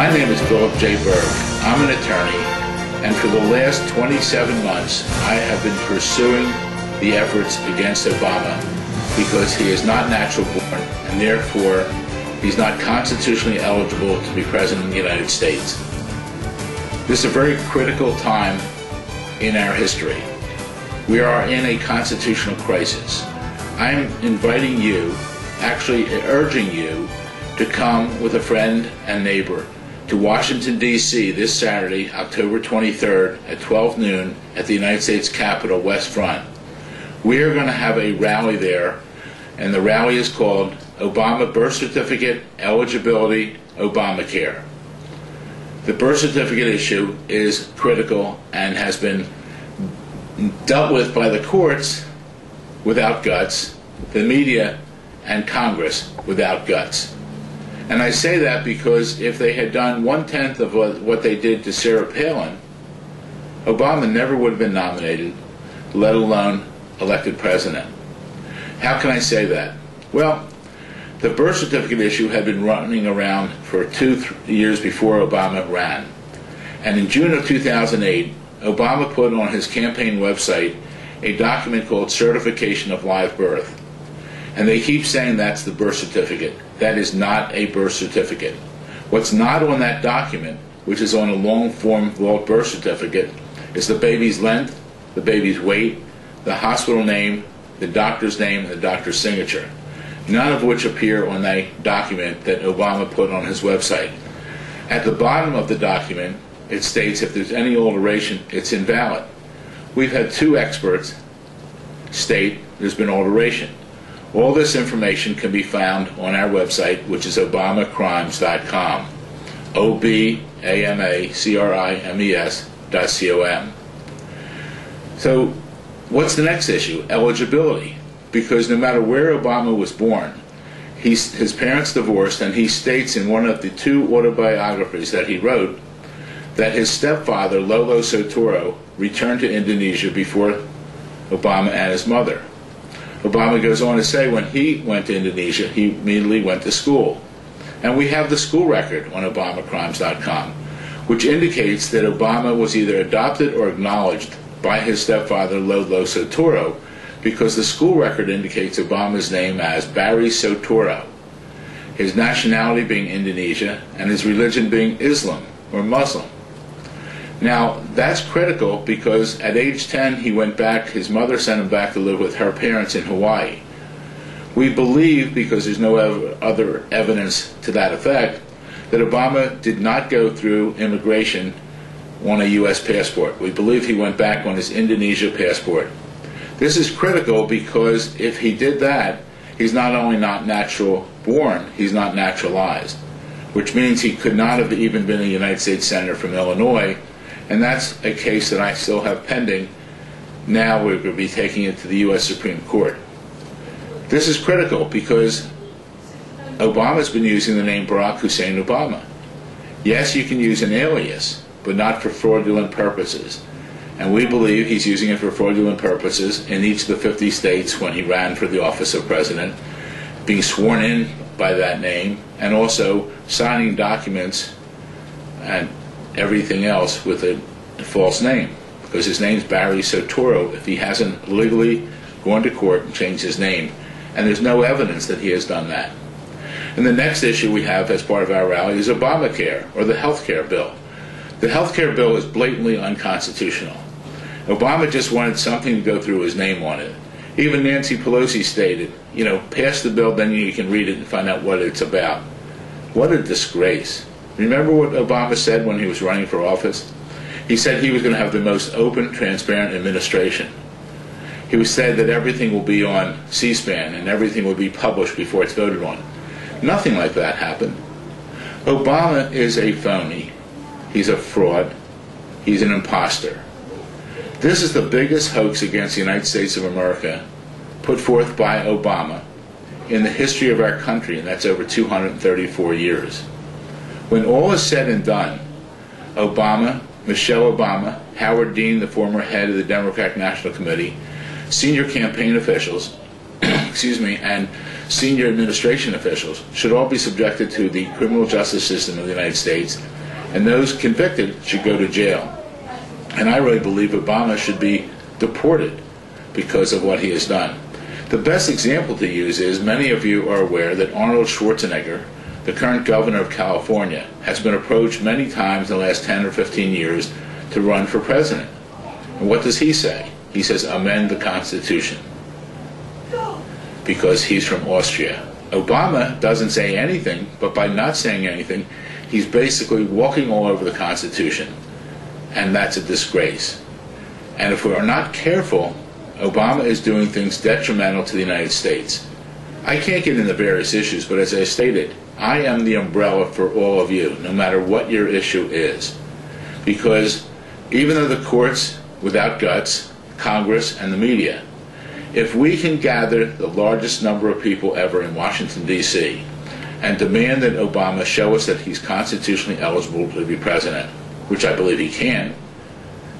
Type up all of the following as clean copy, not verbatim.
My name is Philip J. Berg. I'm an attorney, and for the last 27 months, I have been pursuing the efforts against Obama because he is not natural born, and therefore he's not constitutionally eligible to be president of the United States. This is a very critical time in our history. We are in a constitutional crisis. I'm inviting you, actually urging you, to come with a friend and neighbor to Washington, D.C. this Saturday, October 23rd at 12 noon at the United States Capitol West Front. We are going to have a rally there, and the rally is called Obama Birth Certificate Eligibility Obamacare. The birth certificate issue is critical and has been dealt with by the courts without guts, the media, and Congress without guts. And I say that because if they had done 1/10 of what they did to Sarah Palin, Obama never would have been nominated, let alone elected president. How can I say that? Well, the birth certificate issue had been running around for 2 years before Obama ran. And in June of 2008, Obama put on his campaign website a document called Certification of Live Birth. And they keep saying that's the birth certificate. That is not a birth certificate. What's not on that document, which is on a long-form vault birth certificate, is the baby's length, the baby's weight, the hospital name, the doctor's name, and the doctor's signature, none of which appear on the document that Obama put on his website. At the bottom of the document, it states if there's any alteration, it's invalid. We've had 2 experts state there's been alteration. All this information can be found on our website, which is obamacrimes.com, obamacrimes.com. So what's the next issue? Eligibility. Because no matter where Obama was born, his parents divorced, and he states in one of the 2 autobiographies that he wrote that his stepfather, Lolo Sotoro, returned to Indonesia before Obama and his mother. Obama goes on to say when he went to Indonesia, he immediately went to school. And we have the school record on obamacrimes.com, which indicates that Obama was either adopted or acknowledged by his stepfather, Lolo Sotoro, because the school record indicates Obama's name as Barry Sotoro, his nationality being Indonesia, and his religion being Islam or Muslim. Now, that's critical because at age 10 he went back, his mother sent him back to live with her parents in Hawaii. We believe, because there's no other evidence to that effect, that Obama did not go through immigration on a U.S. passport. We believe he went back on his Indonesia passport. This is critical because if he did that, he's not only not natural born, he's not naturalized, which means he could not have even been a United States Senator from Illinois. And that's a case that I still have pending. Now we're going to be taking it to the U.S. Supreme Court. This is critical because Obama's been using the name Barack Hussein Obama. Yes, you can use an alias, but not for fraudulent purposes. And we believe he's using it for fraudulent purposes in each of the 50 states when he ran for the office of president, being sworn in by that name, and also signing documents and everything else with a false name, because his name's Barry Sotoro if he hasn't legally gone to court and changed his name, and there's no evidence that he has done that. And the next issue we have as part of our rally is Obamacare, or the health care bill. The health care bill is blatantly unconstitutional. Obama just wanted something to go through his name on it. Even Nancy Pelosi stated, you know, pass the bill, then you can read it and find out what it's about. What a disgrace. Remember what Obama said when he was running for office? He said he was going to have the most open, transparent administration. He said that everything will be on C-SPAN and everything will be published before it's voted on. Nothing like that happened. Obama is a phony. He's a fraud. He's an imposter. This is the biggest hoax against the United States of America put forth by Obama in the history of our country, and that's over 234 years. When all is said and done, Obama, Michelle Obama, Howard Dean, the former head of the Democratic National Committee, senior campaign officials, excuse me, and senior administration officials should all be subjected to the criminal justice system of the United States, and those convicted should go to jail. And I really believe Obama should be deported because of what he has done. The best example to use is, many of you are aware that Arnold Schwarzenegger, the current governor of California, has been approached many times in the last 10 or 15 years to run for president. And what does he say? He says, amend the Constitution, because he's from Austria. Obama doesn't say anything, but by not saying anything, he's basically walking all over the Constitution, and that's a disgrace. And if we are not careful, Obama is doing things detrimental to the United States. I can't get into various issues, but as I stated, I am the umbrella for all of you, no matter what your issue is. Because even though the courts, without guts, Congress, and the media, if we can gather the largest number of people ever in Washington, D.C., and demand that Obama show us that he's constitutionally eligible to be president, which I believe he can,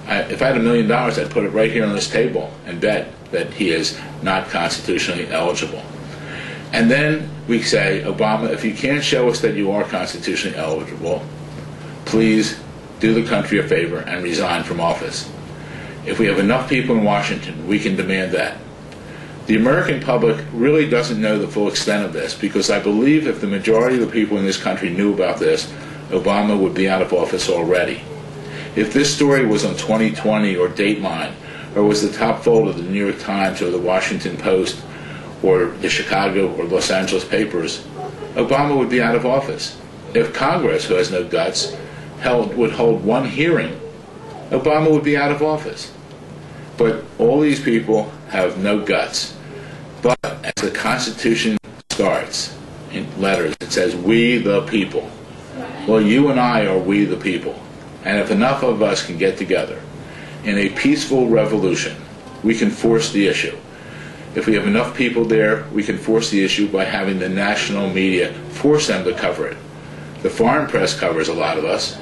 if I had $1 million, I'd put it right here on this table and bet that he is not constitutionally eligible. And then we say, Obama, if you can't show us that you are constitutionally eligible, please do the country a favor and resign from office. If we have enough people in Washington, we can demand that. The American public really doesn't know the full extent of this, because I believe if the majority of the people in this country knew about this, Obama would be out of office already. If this story was on 2020 or Dateline, or was the top fold of the New York Times or the Washington Post or the Chicago or Los Angeles papers, Obama would be out of office. If Congress, who has no guts, would hold one hearing, Obama would be out of office. But all these people have no guts. But as the Constitution starts in letters, it says, we the people. Well, you and I are we the people. And if enough of us can get together in a peaceful revolution, we can force the issue. If we have enough people there, we can force the issue by having the national media force them to cover it. The foreign press covers a lot of us.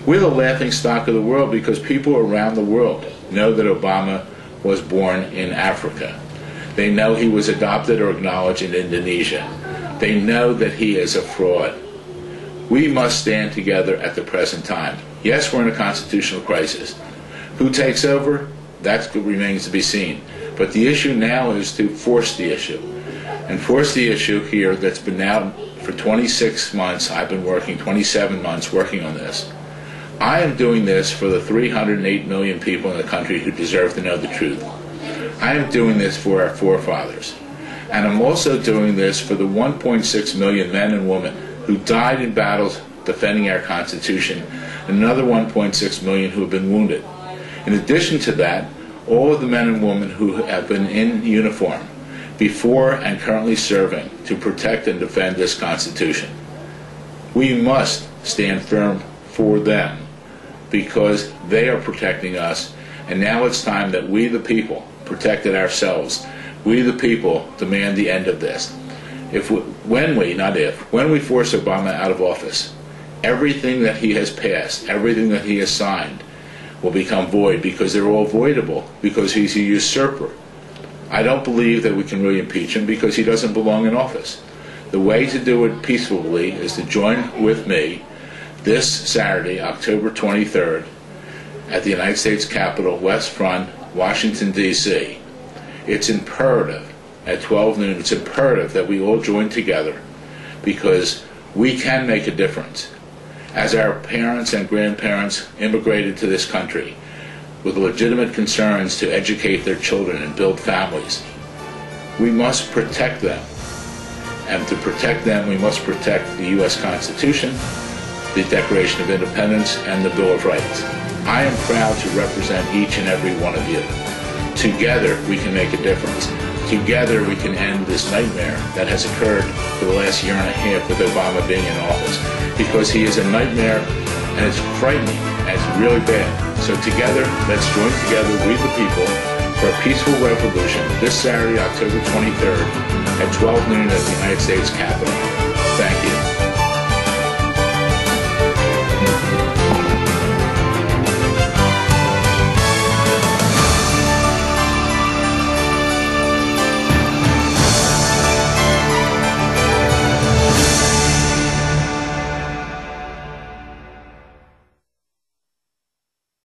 We're the laughing stock of the world because people around the world know that Obama was born in Africa. They know he was adopted or acknowledged in Indonesia. They know that he is a fraud. We must stand together at the present time. Yes, we're in a constitutional crisis. Who takes over? That remains to be seen. But the issue now is to force the issue. And force the issue here that's been now for 26 months, I've been working 27 months working on this. I am doing this for the 308 million people in the country who deserve to know the truth. I am doing this for our forefathers. And I'm also doing this for the 1.6 million men and women who died in battles defending our Constitution, and another 1.6 million who have been wounded. In addition to that, all of the men and women who have been in uniform before and currently serving to protect and defend this Constitution. We must stand firm for them because they are protecting us, and now it's time that we the people protected ourselves. We the people demand the end of this. When we force Obama out of office, everything that he has passed, everything that he has signed will become void, because they're all voidable, because he's a usurper. I don't believe that we can really impeach him because he doesn't belong in office. The way to do it peacefully is to join with me this Saturday, October 23rd, at the United States Capitol, West Front, Washington, D.C. It's imperative, at 12 noon, it's imperative that we all join together, because we can make a difference. As our parents and grandparents immigrated to this country with legitimate concerns to educate their children and build families, we must protect them. And to protect them, we must protect the U.S. Constitution, the Declaration of Independence, and the Bill of Rights. I am proud to represent each and every one of you. Together, we can make a difference. Together, we can end this nightmare that has occurred for the last year and a half with Obama being in office. Because he is a nightmare, and it's frightening, and it's really bad. So together, let's join together, we the people, for a peaceful revolution this Saturday, October 23rd, at 12 noon at the United States Capitol. Thank you.